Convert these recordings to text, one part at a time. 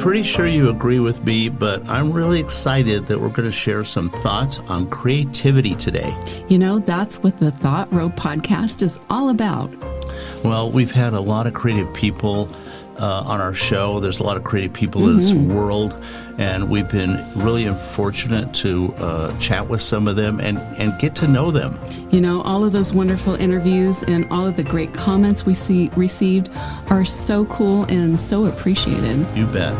pretty sure you agree with me, but I'm really excited that we're going to share some thoughts on creativity today. You know, that's what the Thought Row podcast is all about. Well, we've had a lot of creative people on our show. There's a lot of creative people in this world, and we've been really fortunate to chat with some of them and get to know them. You know, all of those wonderful interviews and all of the great comments we received are so cool and so appreciated. You bet.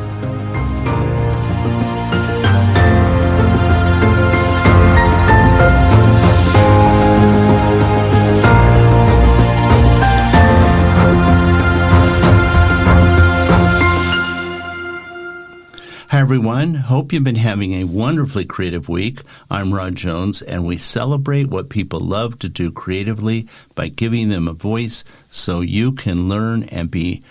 Hi, everyone. Hope you've been having a wonderfully creative week. I'm Rod Jones, and we celebrate what people love to do creatively by giving them a voice so you can learn and be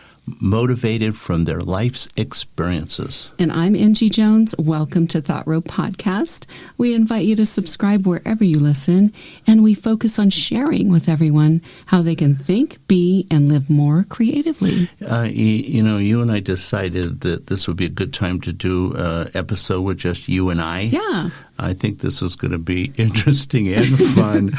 motivated from their life's experiences. And I'm Inci Jones. Welcome to Thought Row Podcast. We invite you to subscribe wherever you listen, and we focus on sharing with everyone how they can think, be, and live more creatively. You and I decided that this would be a good time to do an episode with just you and I. Yeah. I think this is going to be interesting and fun.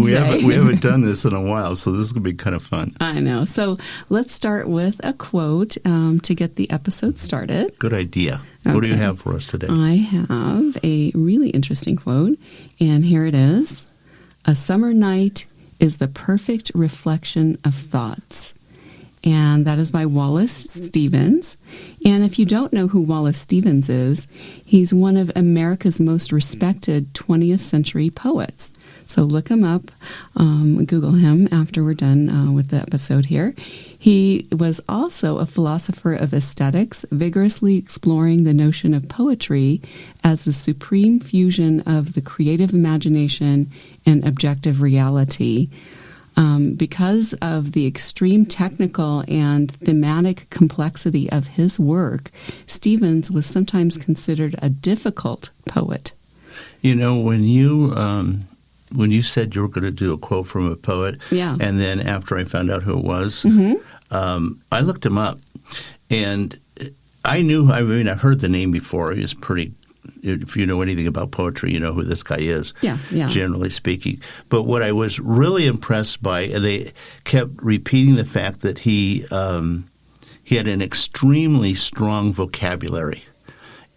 We haven't done this in a while, so this is going to be kind of fun. I know. So let's start with a quote to get the episode started. Good idea. Okay. What do you have for us today? I have a really interesting quote, and here it is. A summer night is the perfect reflection of thoughts. And that is by Wallace Stevens. And if you don't know who Wallace Stevens is, he's one of America's most respected 20th century poets. So look him up, Google him after we're done with the episode here. He was also a philosopher of aesthetics, vigorously exploring the notion of poetry as the supreme fusion of the creative imagination and objective reality. Because of the extreme technical and thematic complexity of his work, Stevens was sometimes considered a difficult poet. You know, when you said you were going to do a quote from a poet, yeah. And then after I found out who it was, I looked him up, and I've heard the name before. He was pretty. If you know anything about poetry, you know who this guy is, yeah. Generally speaking. But what I was really impressed by, and they kept repeating the fact that he had an extremely strong vocabulary.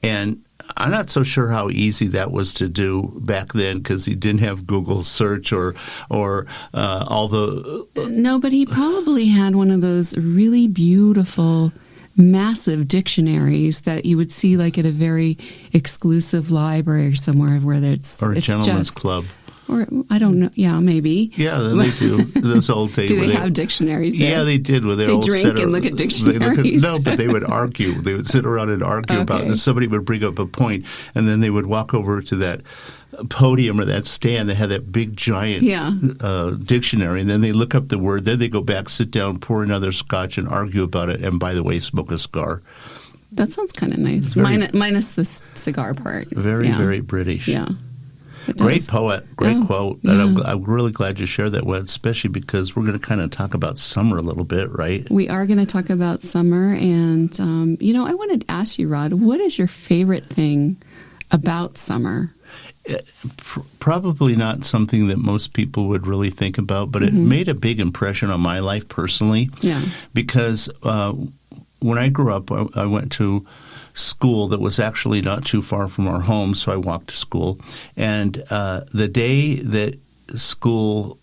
And I'm not so sure how easy that was to do back then because he didn't have Google search or all the... No, but he probably had one of those really beautiful massive dictionaries that you would see like at a very exclusive library or somewhere where it's or a gentleman's club. Or I don't know. Yeah, maybe. Yeah, they do. Those old days. Do they have dictionaries there? Yeah, they did. With their old drink and look at dictionaries. No, but they would argue. They would sit around and argue about it. And somebody would bring up a point, and then they would walk over to that podium or that stand that had that big giant dictionary, and then they look up the word, then they go back, sit down, pour another scotch, and argue about it, and by the way, smoke a cigar. That sounds kind of nice. Minus the cigar part. Very British. Yeah. Great poet, great quote. Yeah. And I'm really glad you shared that one, especially because we're going to kind of talk about summer a little bit, right? We are going to talk about summer, and I wanted to ask you, Rod, what is your favorite thing about summer? Probably not something that most people would really think about, but it made a big impression on my life personally. Yeah. Because when I grew up, I went to school that was actually not too far from our home, so I walked to school. And the day that school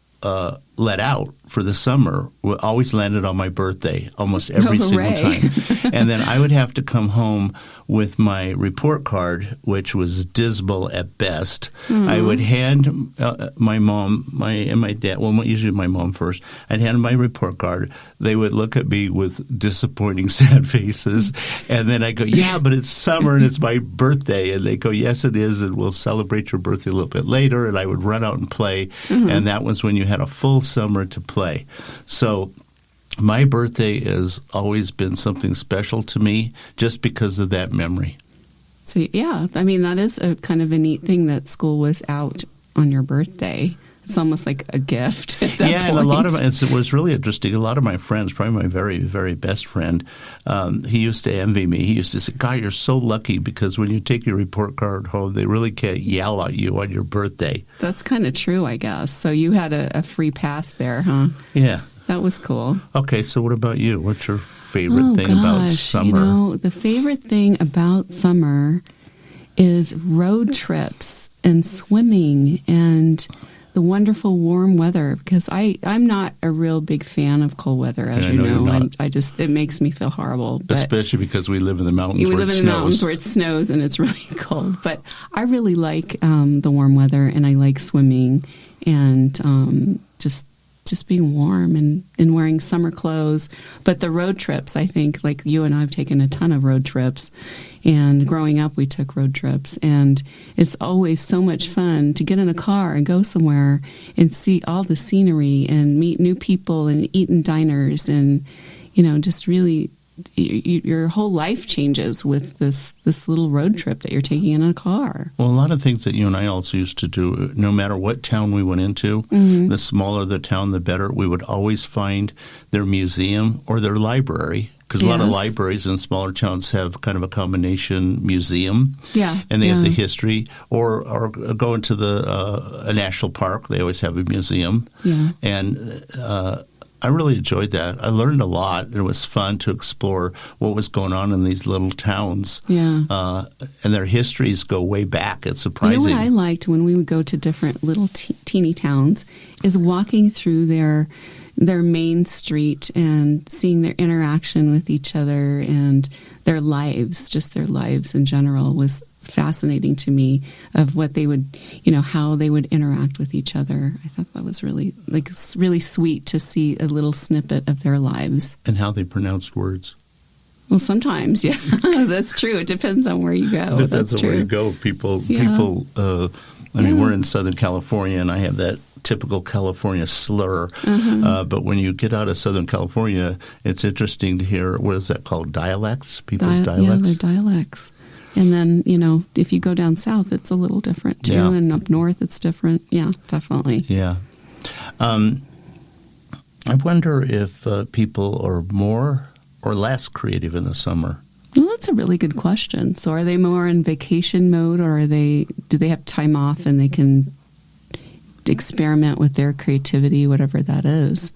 let out for the summer always landed on my birthday, almost every single time. And then I would have to come home with my report card, which was dismal at best. I would hand my mom and my dad, well, usually my mom first, I'd hand them my report card. They would look at me with disappointing, sad faces. And then I go, yeah, but it's summer and it's my birthday. And they go, yes, it is, and we'll celebrate your birthday a little bit later. And I would run out and play. And that was when you had a full summer to play. So my birthday has always been something special to me just because of that memory. So, yeah, I mean, that is a kind of a neat thing that school was out on your birthday. It's almost like a gift at that Yeah, point. and it was really interesting. A lot of my friends, probably my very, very best friend, he used to envy me. He used to say, "God, you're so lucky because when you take your report card home, they really can't yell at you on your birthday." That's kind of true, I guess. So you had a free pass there, huh? Yeah. That was cool. Okay, so what about you? What's your favorite thing about summer? The favorite thing about summer is road trips and swimming and the wonderful warm weather, because I'm not a real big fan of cold weather, as you know. It makes me feel horrible. But especially because we live in the mountains we live in the mountains where it snows and it's really cold. But I really like the warm weather, and I like swimming and just being warm and wearing summer clothes. But the road trips, I think, like you and I have taken a ton of road trips. And growing up, we took road trips. And it's always so much fun to get in a car and go somewhere and see all the scenery and meet new people and eat in diners. And, just really, your whole life changes with this little road trip that you're taking in a car. Well, a lot of things that you and I also used to do, no matter what town we went into, the smaller the town, the better. We would always find their museum or their library, because a lot of libraries in smaller towns have kind of a combination museum. Yeah. And they have the history. Or go into a national park. They always have a museum. Yeah. And I really enjoyed that. I learned a lot. It was fun to explore what was going on in these little towns. Yeah. And their histories go way back. It's surprising. You know what I liked when we would go to different little teeny towns is walking through their main street and seeing their interaction with each other and their lives, just their lives in general, was fascinating to me, of what they would, how they would interact with each other. I thought that was really sweet to see a little snippet of their lives. And how they pronounced words. Well, sometimes, yeah, that's true. It depends on where you go. It depends on where you go. People, we're in Southern California, and I have that typical California slur. But when you get out of Southern California, it's interesting to hear, what is that called, dialects? People's dialects? Yeah, their dialects. And then, if you go down south, it's a little different, too. Yeah. And up north, it's different. Yeah, definitely. Yeah. I wonder if people are more or less creative in the summer. Well, that's a really good question. So are they more in vacation mode, or do they have time off and they can experiment with their creativity, whatever that is?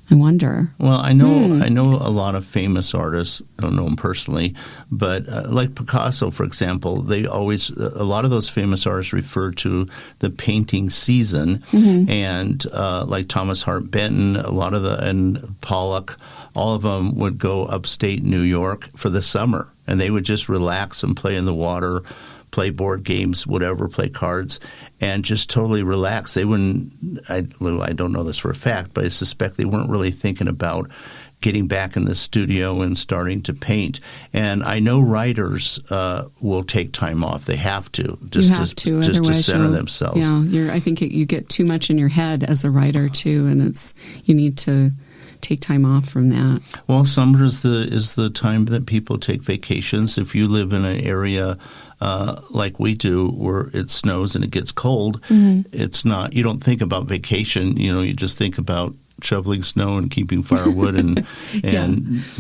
I wonder. Well, I know a lot of famous artists. I don't know them personally, but like Picasso, for example, a lot of those famous artists refer to the painting season, and like Thomas Hart Benton, and Pollock, all of them would go upstate New York for the summer, and they would just relax and play in the water, play board games, whatever, play cards, and just totally relax. They wouldn't, I don't know this for a fact, but I suspect they weren't really thinking about getting back in the studio and starting to paint. And I know writers will take time off. They have to, just to center themselves. Yeah, I think you get too much in your head as a writer, too, and you need to take time off from that. Well, summer is the time that people take vacations. If you live in an area like we do, where it snows and it gets cold, it's not. You don't think about vacation. You just think about shoveling snow and keeping firewood and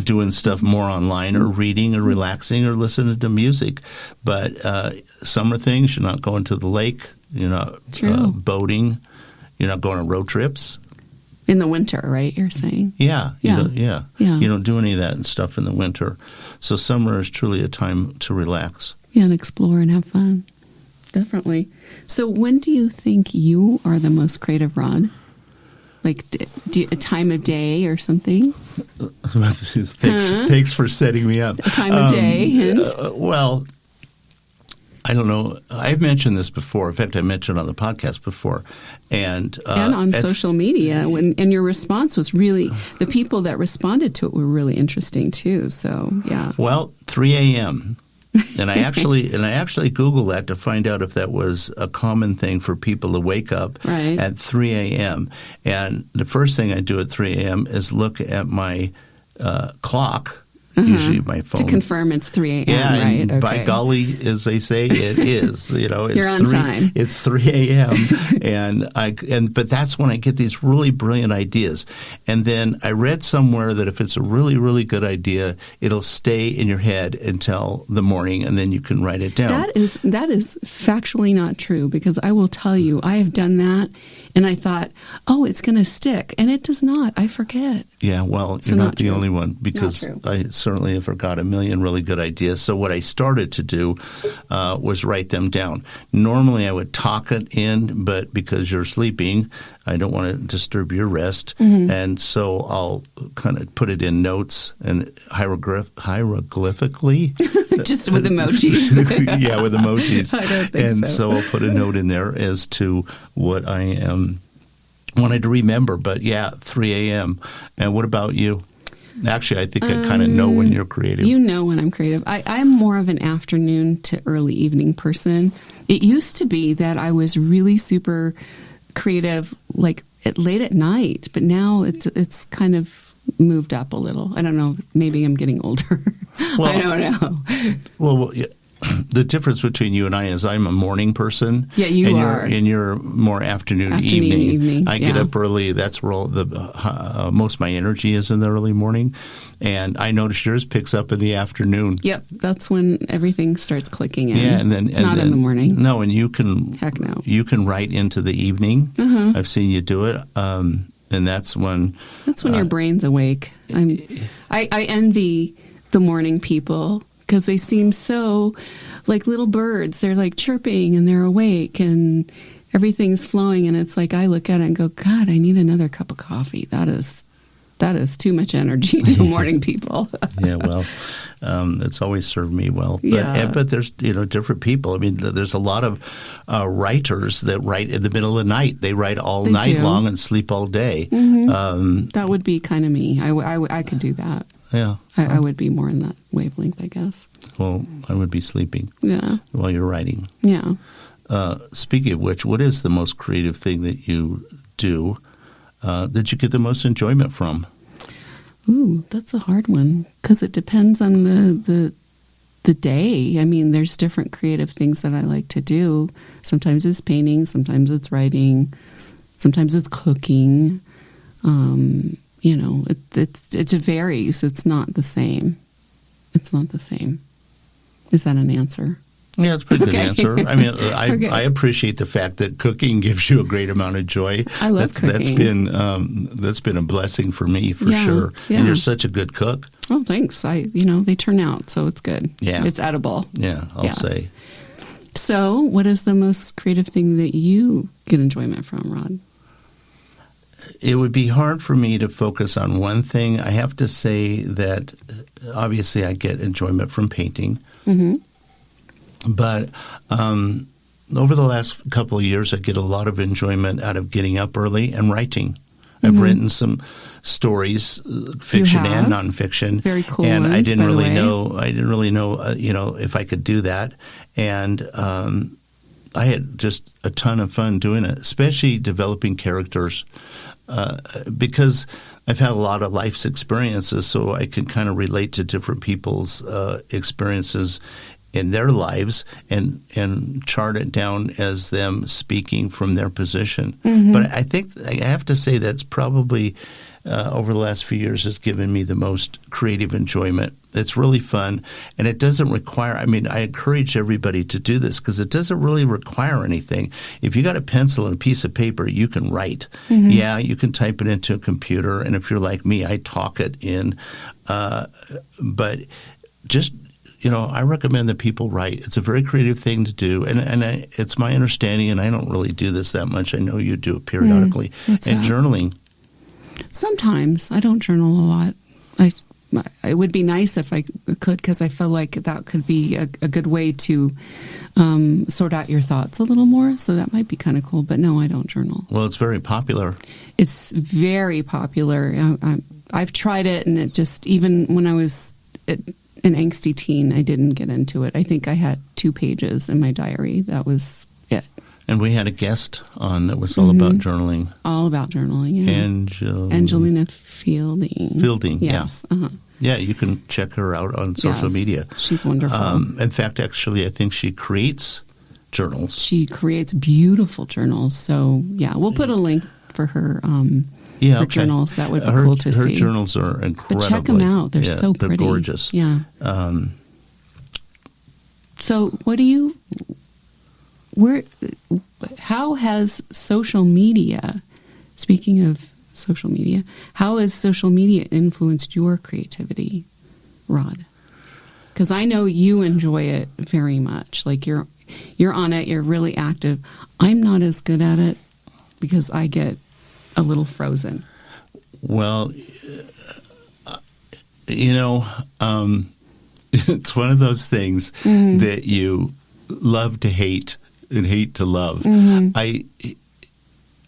doing stuff more online, or reading, or relaxing, or listening to music. But summer things, you're not going to the lake. You're not boating. You're not going on road trips. In the winter, right, you're saying? Yeah. You don't do any of that stuff in the winter. So summer is truly a time to relax. Yeah, and explore and have fun. Definitely. So when do you think you are the most creative, Rod? Like a time of day or something? Thanks for setting me up. A time of day, hint? Well, I don't know. I've mentioned this before. In fact, I mentioned it on the podcast before. And on social media. And your response was really, the people that responded to it were really interesting too. So, yeah. Well, 3 a.m. And I actually Googled that to find out if that was a common thing for people to wake up at 3 a.m. And the first thing I do at 3 a.m. is look at my clock, usually my phone. To confirm it's 3 a.m., Yeah, right? and by golly, as they say, it is. It's You're on time. It's 3 a.m. But that's when I get these really brilliant ideas. And then I read somewhere that if it's a really, really good idea, it'll stay in your head until the morning, and then you can write it down. That is factually not true, because I will tell you, I have done that, and I thought, oh, it's going to stick, and it does not. I forget. Yeah, well, So you're not not the true. only one, because I certainly have forgot a million really good ideas. So what I started to do was write them down. Normally I would talk it in, but because you're sleeping, I don't want to disturb your rest. And so I'll kind of put it in notes and hieroglyphically. Just with emojis. Yeah, with emojis. I don't think and so. I'll put a note in there as to what I am wanted to remember. But yeah, 3 a.m. And what about you? Actually, I think I kind of know when you're creative. You know when I'm creative. I'm more of an afternoon to early evening person. It used to be that I was really super creative, like late at night, but now it's kind of moved up a little. I don't know. Maybe I'm getting older. Well, I don't know. Well, yeah, the difference between you and I is I'm a morning person. Yeah, you are. And you're more afternoon, evening. I get yeah. up early. That's where all most of my energy is in the early morning. And I notice yours picks up in the afternoon. Yep, that's when everything starts clicking in. Yeah, and then not in the morning. No, and you can. Heck no. You can write into the evening. I've seen you do it. And that's when your brain's awake. I envy the morning people, because they seem so like little birds. They're like chirping and they're awake and everything's flowing. And it's like I look at it and go, God, I need another cup of coffee. That is too much energy in the morning people. Yeah, well, it's always served me well. But there's different people. I mean, there's a lot of writers that write in the middle of the night. They write all night long and sleep all day. That would be kind of me. I could do that. Yeah. I would be more in that wavelength, I guess. Well, I would be sleeping while you're writing. Yeah. Speaking of which, what is the most creative thing that you do that you get the most enjoyment from? Ooh, that's a hard one, because it depends on the day. I mean, there's different creative things that I like to do. Sometimes it's painting, sometimes it's writing, sometimes it's cooking. It varies. It's not the same. It's not the same. Is that an answer? Yeah, it's a pretty good answer. I mean, I appreciate the fact that cooking gives you a great amount of joy. I love cooking. That's been a blessing for me, for sure. Yeah. And you're such a good cook. Oh, thanks. They turn out, so it's good. Yeah. It's edible. Yeah, I'll say. So, what is the most creative thing that you get enjoyment from, Rod? It would be hard for me to focus on one thing. I have to say that obviously I get enjoyment from painting. But over the last couple of years, I get a lot of enjoyment out of getting up early and writing. I've written some stories, fiction and nonfiction. Very cool. And ones, I didn't by the really way. know. I didn't really know. If I could do that. And I had just a ton of fun doing it, especially developing characters, because I've had a lot of life's experiences, so I can kind of relate to different people's experiences in their lives and chart it down as them speaking from their position. But I think I have to say that's probably over the last few years has given me the most creative enjoyment. It's really fun, and it doesn't require – I mean, I encourage everybody to do this because it doesn't really require anything. If you got a pencil and a piece of paper, you can write. Yeah, you can type it into a computer, and if you're like me, I talk it in. But just – I recommend that people write. It's a very creative thing to do, and it's my understanding, and I don't really do this that much. I know you do it periodically. And journaling. Sometimes. I don't journal a lot. It would be nice if I could, because I feel like that could be a good way to sort out your thoughts a little more, so that might be kind of cool. But no, I don't journal. Well, it's very popular. It's very popular. I've tried it, and it just, even when I was an angsty teen, I didn't get into it. I think I had 2 pages in my diary. That was it. And we had a guest on that was all about journaling. All about journaling, yeah. Angelina Fielding. Fielding, yes. yeah. Yeah, you can check her out on social media. She's wonderful. In fact, actually, I think she creates journals. She creates beautiful journals. So, yeah, we'll put a link for her journals. That would be cool to see. Her journals are incredible. But check them out. They're so pretty. They're gorgeous. Yeah. So how has social media, speaking of social media, how has social media influenced your creativity, Rod? Because I know you enjoy it very much. Like you're on it, you're really active. I'm not as good at it because I get a little frozen. Well, it's one of those things that you love to hate and hate to love.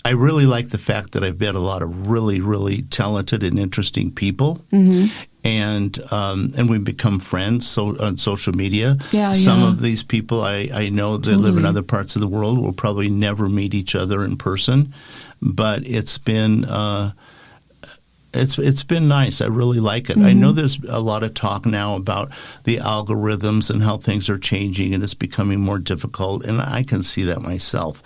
I really like the fact that I've met a lot of really, really talented and interesting people, and we've become friends on social media. Some of these people I know that live in other parts of the world will probably never meet each other in person, but it's been nice. I really like it. I know there's a lot of talk now about the algorithms and how things are changing, and it's becoming more difficult, and I can see that myself.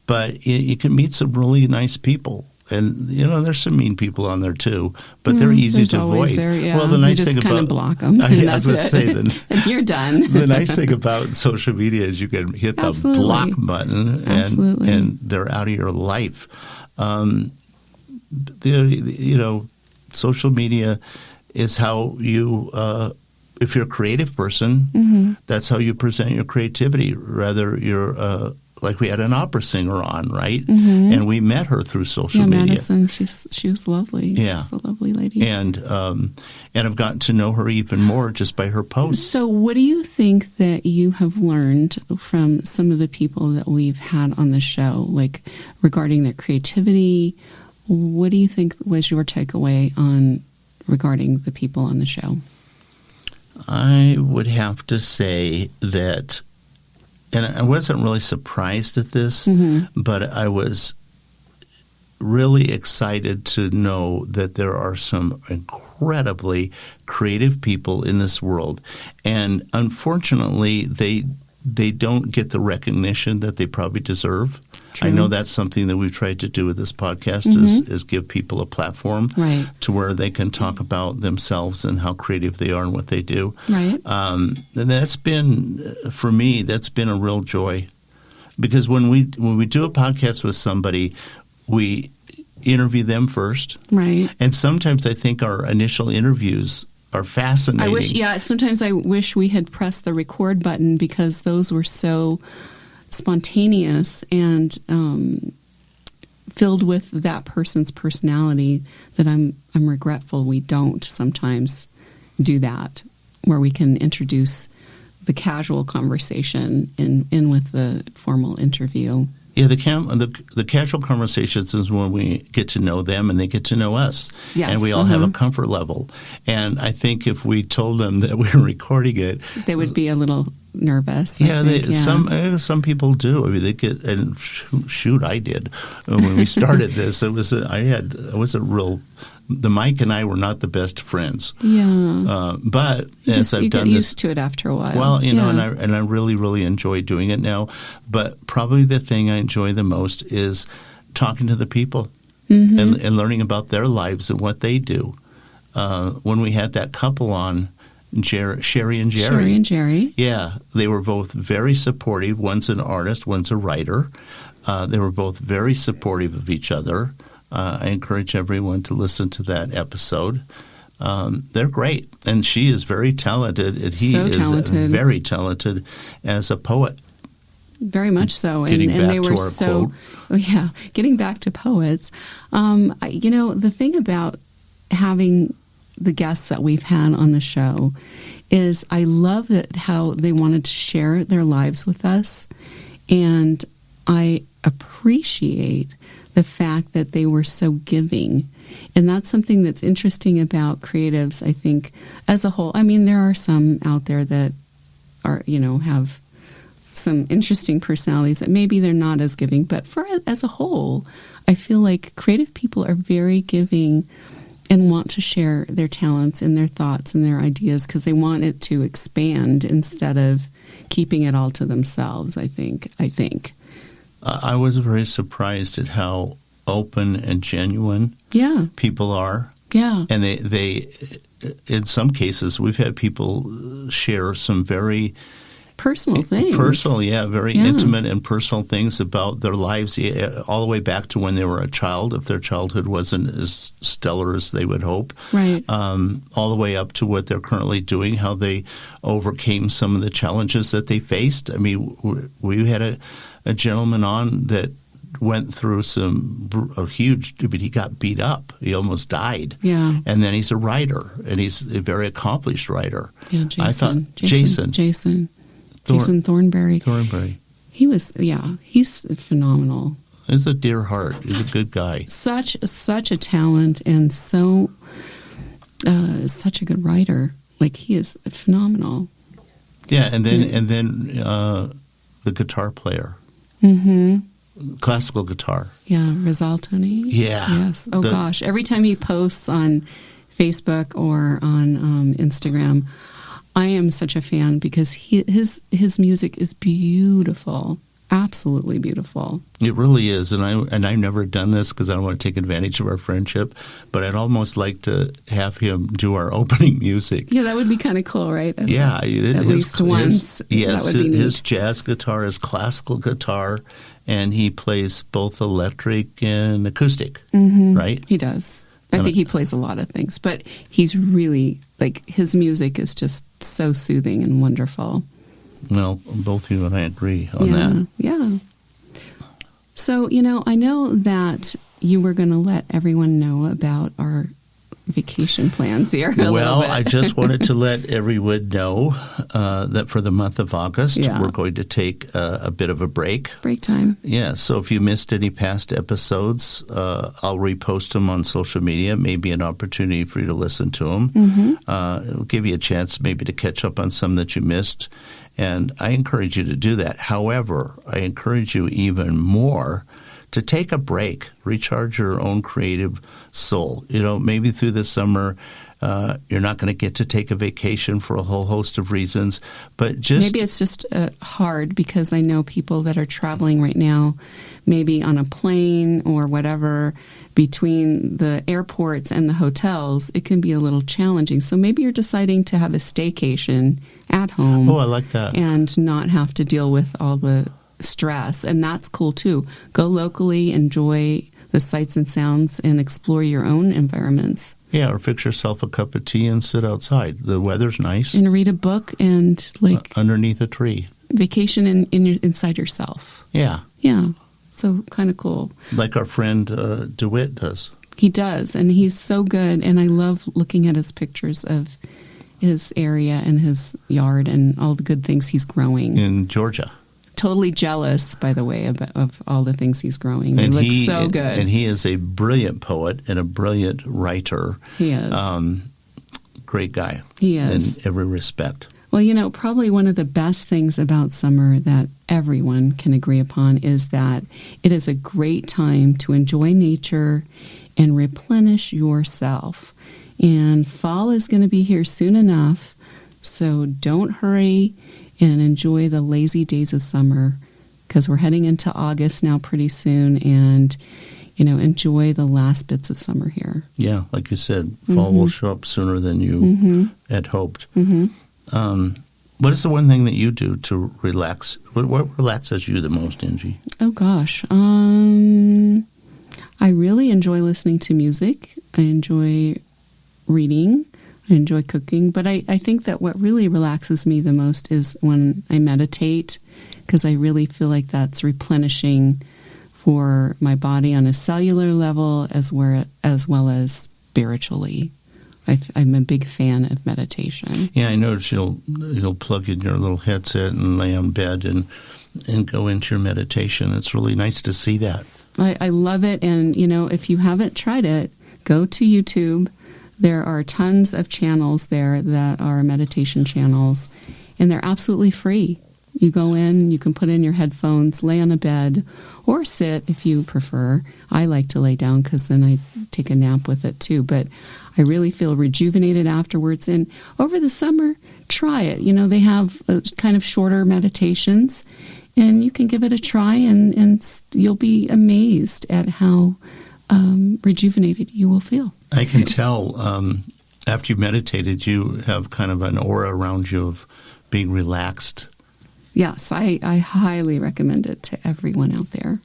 But you can meet some really nice people. And, there's some mean people on there, too, but they're easy to avoid. Well, the nice thing about... You just kind of block them, and that's it. You're done. The nice thing about social media is you can hit the block button, and they're out of your life. Social media is how you, if you're a creative person, that's how you present your creativity. Rather, you're like we had an opera singer on, right? And we met her through social media. Madison, she was lovely. Yeah. She's a lovely lady. And I've gotten to know her even more just by her posts. So what do you think that you have learned from some of the people that we've had on the show, like regarding their creativity? What do you think was your takeaway regarding the people on the show? I would have to say that, and I wasn't really surprised at this, but I was really excited to know that there are some incredibly creative people in this world. And unfortunately, they don't get the recognition that they probably deserve. True. I know that's something that we've tried to do with this podcast is give people a platform to where they can talk about themselves and how creative they are and what they do. Right. And that's been, for me, that's been a real joy. Because when we do a podcast with somebody, we interview them first. Right. And sometimes I think our initial interviews are fascinating. Sometimes I wish we had pressed the record button because those were so spontaneous and filled with that person's personality that I'm regretful we don't sometimes do that, where we can introduce the casual conversation in with the formal interview. Yeah, the casual conversations is when we get to know them and they get to know us. Yes, and we all have a comfort level. And I think if we told them that we were recording it, they would be a little nervous. Some people do. I mean, they get, and shoot, I did when we started this. The mic and I were not the best friends. Yeah. But as I've done this, you get used to it after a while. Well, and I really, really enjoy doing it now. But probably the thing I enjoy the most is talking to the people and learning about their lives and what they do. When we had that couple on, Sherry and Jerry. Yeah, they were both very supportive. One's an artist, one's a writer. They were both very supportive of each other. I encourage everyone to listen to that episode. They're great, and she is very talented, and he is very talented as a poet. Very much so, Getting back to poets. The thing about having the guests that we've had on the show is I love how they wanted to share their lives with us, and I appreciate the fact that they were so giving. And that's something that's interesting about creatives, I think, as a whole. I mean, there are some out there that are, have some interesting personalities that maybe they're not as giving. But as a whole, I feel like creative people are very giving and want to share their talents and their thoughts and their ideas because they want it to expand instead of keeping it all to themselves, I think. I was very surprised at how open and genuine people are. Yeah. And they in some cases, we've had people share some very personal things. Very intimate and personal things about their lives, all the way back to when they were a child, if their childhood wasn't as stellar as they would hope. Right. All the way up to what they're currently doing, how they overcame some of the challenges that they faced. I mean, we had a gentleman on that went through he got beat up. He almost died. Yeah. And then he's a writer, and he's a very accomplished writer. Yeah, Jason. Jason Thornberry. He was, he's phenomenal. He's a dear heart. He's a good guy. Such a talent and such a good writer. Like, he is phenomenal. Yeah, and then the guitar player. Mm-hmm. Classical guitar. Yeah, Risaltoni. Yeah. Yes. Oh, gosh. Every time he posts on Facebook or on Instagram, I am such a fan because his music is beautiful. Absolutely beautiful. It really is, and I've never done this because I don't want to take advantage of our friendship, but I'd almost like to have him do our opening music. Yeah, that would be kind of cool, right? At least once. Yes, that would be his neat. jazz guitar is classical guitar, and he plays both electric and acoustic, right? He does. I think he plays a lot of things, but he's really, his music is just so soothing and wonderful. Well, both you and I agree on that. Yeah. So, I know that you were going to let everyone know about our vacation plans here. Well, I just wanted to let everyone know that for the month of August, we're going to take a bit of a break. Break time. Yeah, so if you missed any past episodes, I'll repost them on social media. Maybe an opportunity for you to listen to them. Mm-hmm. It'll give you a chance maybe to catch up on some that you missed. And I encourage you to do that. However, I encourage you even more to take a break, recharge your own creative soul. Maybe through the summer, you're not going to get to take a vacation for a whole host of reasons, but maybe it's just hard because I know people that are traveling right now, maybe on a plane or whatever, between the airports and the hotels, it can be a little challenging. So maybe you're deciding to have a staycation at home. Oh, I like that. And not have to deal with all the stress, and that's cool too. Go locally, enjoy the sights and sounds, and explore your own environments. Yeah, or fix yourself a cup of tea and sit outside. The weather's nice. And read a book and underneath a tree. Vacation inside yourself. Yeah. Yeah. So kind of cool. Like our friend DeWitt does. He does, and he's so good, and I love looking at his pictures of his area and his yard and all the good things he's growing. In Georgia. Totally jealous, by the way, of all the things he's growing. He looks so good. And he is a brilliant poet and a brilliant writer. He is. Great guy. He is. In every respect. Well, probably one of the best things about summer that everyone can agree upon is that it is a great time to enjoy nature and replenish yourself. And fall is going to be here soon enough, so don't hurry and enjoy the lazy days of summer because we're heading into August now pretty soon, and enjoy the last bits of summer here. Yeah, like you said, fall will show up sooner than you had hoped. What is the one thing that you do to relax? What relaxes you the most, Inci? Oh, gosh. I really enjoy listening to music. I enjoy reading. I enjoy cooking. But I think that what really relaxes me the most is when I meditate, because I really feel like that's replenishing for my body on a cellular level as well as spiritually. I'm a big fan of meditation. Yeah, I noticed you'll plug in your little headset and lay on bed and go into your meditation. It's really nice to see that. I love it. And, if you haven't tried it, go to YouTube. There are tons of channels there that are meditation channels, and they're absolutely free. You go in, you can put in your headphones, lay on a bed, or sit if you prefer. I like to lay down because then I take a nap with it too. But I really feel rejuvenated afterwards. And over the summer, try it. They have kind of shorter meditations, and you can give it a try, and you'll be amazed at how rejuvenated you will feel. I can tell after you meditated, you have kind of an aura around you of being relaxed. Yes, I highly recommend it to everyone out there.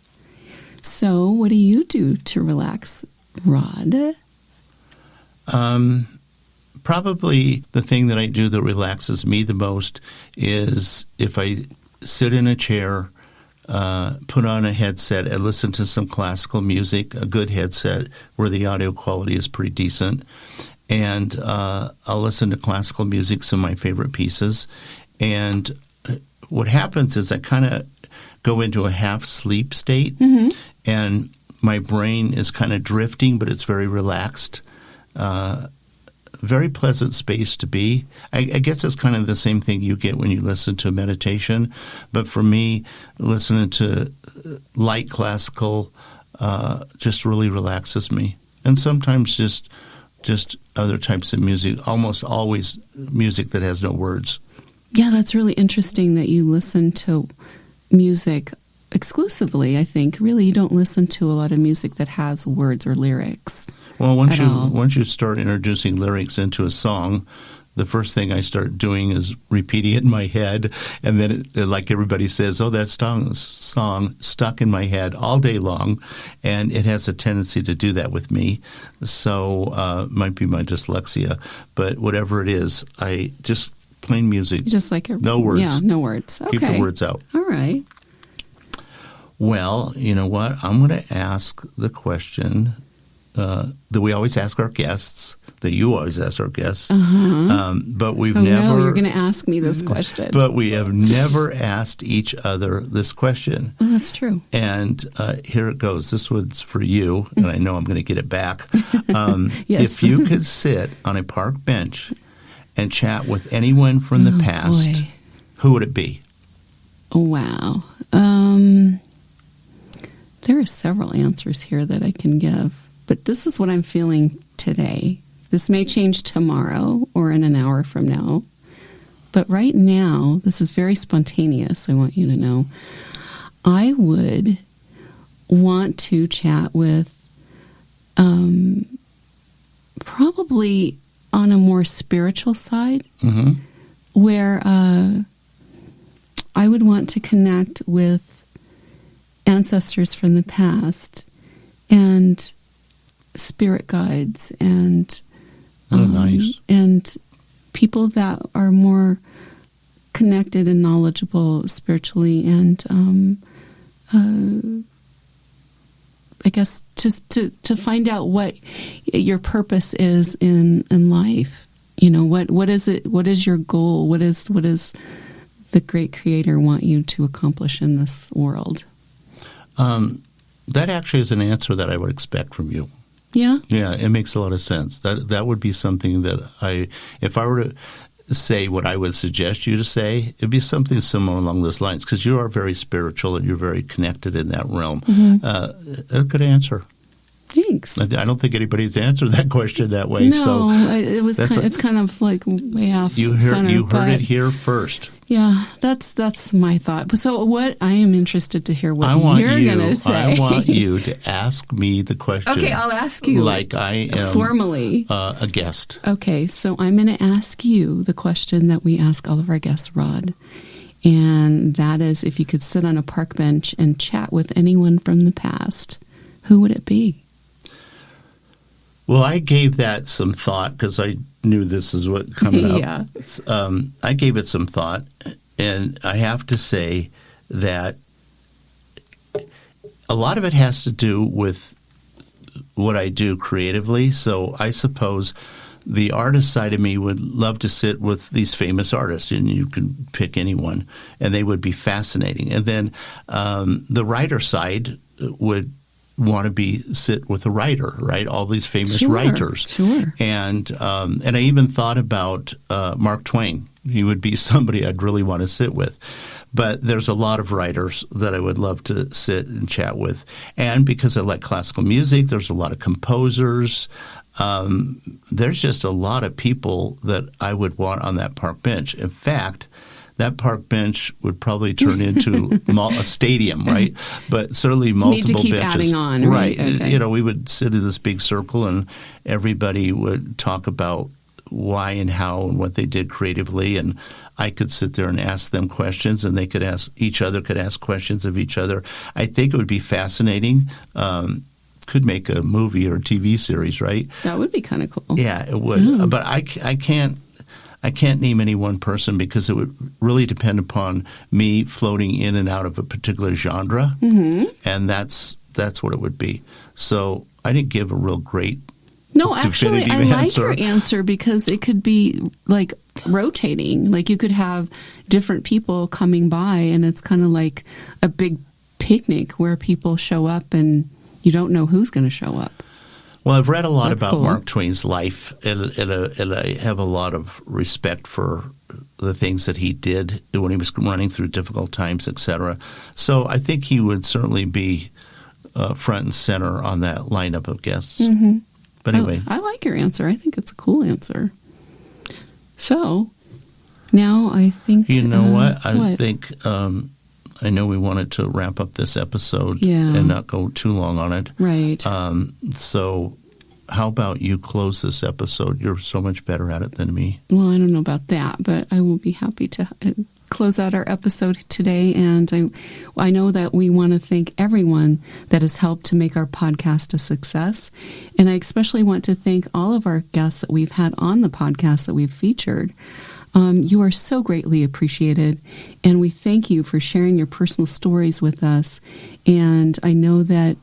So what do you do to relax, Rod? Probably the thing that I do that relaxes me the most is if I sit in a chair, put on a headset and listen to some classical music, a good headset where the audio quality is pretty decent. And I'll listen to classical music, some of my favorite pieces. And what happens is I kind of go into a half-sleep state, and my brain is kind of drifting, but it's very relaxed. Very pleasant space to be. I guess it's kind of the same thing you get when you listen to meditation. But for me, listening to light classical just really relaxes me. And sometimes just other types of music, almost always music that has no words. Yeah, that's really interesting that you listen to music exclusively, I think. Really, you don't listen to a lot of music that has words or lyrics. Well, once you start introducing lyrics into a song, the first thing I start doing is repeating it in my head, and then, like everybody says, that song stuck in my head all day long, and it has a tendency to do that with me. So might be my dyslexia, but whatever it is, I just plain music. Just like no words. Yeah, no words. Okay. Keep the words out. All right. Well, you know what? I'm going to ask the question that we always ask our guests, that you always ask our guests, but we've never... No, you're going to ask me this question. But we have never asked each other this question. Oh, that's true. And here it goes. This one's for you, and I know I'm going to get it back. Yes. If you could sit on a park bench and chat with anyone from the past, boy. Who would it be? Oh, wow. There are several answers here that I can give, but this is what I'm feeling today. This may change tomorrow or in an hour from now, but right now, this is very spontaneous, I want you to know. I would want to chat with probably on a more spiritual side, where I would want to connect with ancestors from the past and spirit guides and nice. And people that are more connected and knowledgeable spiritually, and I guess just to find out what your purpose is in life. What is it? What is your goal? What is the great Creator want you to accomplish in this world? That actually is an answer that I would expect from you. Yeah? Yeah, it makes a lot of sense. That would be something that if I were to say what I would suggest you to say, it'd be something similar along those lines, because you are very spiritual and you're very connected in that realm. A good answer. Thanks. I don't think anybody's answered that question that way. No, it's kind of like way off You heard it here first. Yeah, that's my thought. So what I am interested to hear what you're going to say. I want you to ask me the question. Okay, I'll ask you. Like I am formally a guest. Okay, so I'm going to ask you the question that we ask all of our guests, Rod. And that is, if you could sit on a park bench and chat with anyone from the past, who would it be? Well, I gave that some thought because I knew this is what coming up. Yeah. I gave it some thought, and I have to say that a lot of it has to do with what I do creatively. So I suppose the artist side of me would love to sit with these famous artists, and you can pick anyone, and they would be fascinating. And then the writer side would want to sit with a writer, right? All these famous writers. Sure. And I even thought about Mark Twain. he would be somebody I'd really want to sit with. But there's a lot of writers that I would love to sit and chat with. And because I like classical music, there's a lot of composers. There's just a lot of people that I would want on that park bench. In fact, that park bench would probably turn into a stadium, right? But certainly multiple benches. Need to keep adding on, right? Okay. We would sit in this big circle and everybody would talk about why and how and what they did creatively, and I could sit there and ask them questions, and they could ask each other, could ask questions of each other. I think it would be fascinating. Could make a movie or a TV series, right? That would be kind of cool. Yeah, it would. But I can't name any one person because it would really depend upon me floating in and out of a particular genre, and that's what it would be. So I didn't give a real great. No, actually, I like your answer because it could be like rotating. Like you could have different people coming by, and it's kind of like a big picnic where people show up and you don't know who's going to show up. Well, I've read a lot about cool. Mark Twain's life, and I have a lot of respect for the things that he did when he was running through difficult times, etc. So I think he would certainly be front and center on that lineup of guests. Mm-hmm. But anyway. I like your answer. I think it's a cool answer. So now I think... You know what? I think... I know we wanted to wrap up this episode and not go too long on it. Right. So how about you close this episode? You're so much better at it than me. Well, I don't know about that, but I will be happy to close out our episode today. And I know that we want to thank everyone that has helped to make our podcast a success. And I especially want to thank all of our guests that we've had on the podcast that we've featured. You are so greatly appreciated, and we thank you for sharing your personal stories with us. And I know that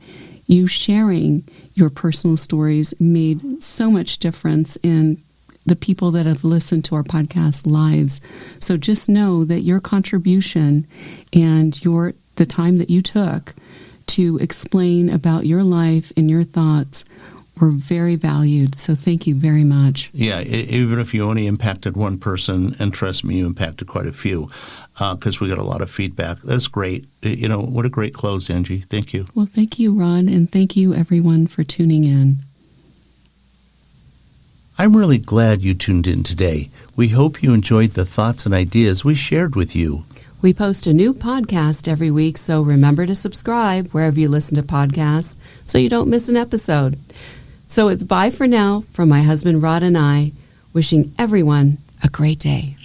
you sharing your personal stories made so much difference in the people that have listened to our podcast lives. So just know that your contribution and the time that you took to explain about your life and your thoughts were very valued. So thank you very much. Yeah, even if you only impacted one person, and trust me, you impacted quite a few, because we got a lot of feedback. That's great. What a great close, Angie. Thank you. Well, thank you, Rod, and thank you, everyone, for tuning in. I'm really glad you tuned in today. We hope you enjoyed the thoughts and ideas we shared with you. We post a new podcast every week, so remember to subscribe wherever you listen to podcasts so you don't miss an episode. So it's bye for now from my husband Rod and I, wishing everyone a great day.